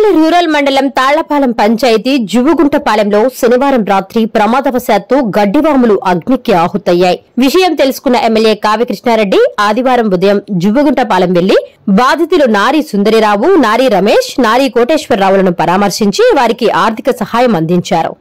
Nandyal rural మండలం తాళ్లపాలెం పంచాయతీ జువ్వుగుంటపాలెంలో శనివారం రాత్రి ప్రమాదవశాత్తు గడ్డివాములు అగ్నికి ఆహుతయ్యాయి. విషయం తెలుసుకున్న ఎమ్మెల్యే కావ్య కృష్ణారెడ్డి ఆదివారం ఉదయం జువ్వుగుంటపాలెం వెళ్లి బాధితులు నారీ సుందరిరావు, నారీ రమేష్, నారీ కోటేశ్వరరావులను పరామర్శించి వారికి ఆర్థిక సహాయం అందించారు.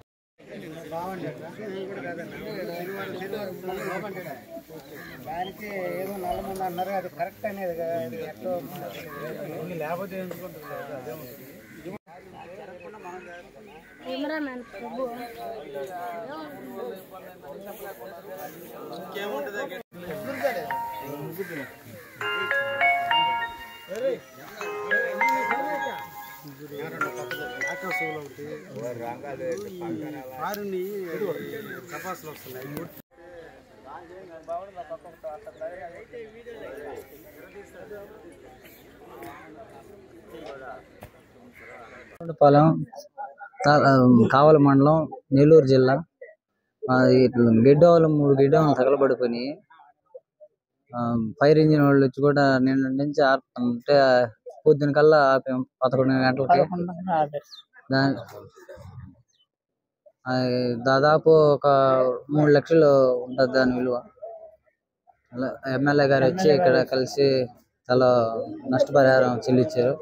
కావలి మండలం నెల్లూరు జిల్లా గిడ్డవాళ్ళు 3 గిడ్డవాళ్ళు తగలబడిపోయి ఫైర్ ఇంజిన్ వాళ్ళు వచ్చి కూడా నిన్న నుంచి ఆపుతుంటే పొద్దున కల్లా ఆపాం 11 గంటలకి. దాదాపు ఒక 3 లక్షలు ఉంటుంది దాని విలువ. ఎమ్మెల్యే గారు వచ్చి ఇక్కడ కలిసి చాలా నష్టపరిహారం చెల్లించారు.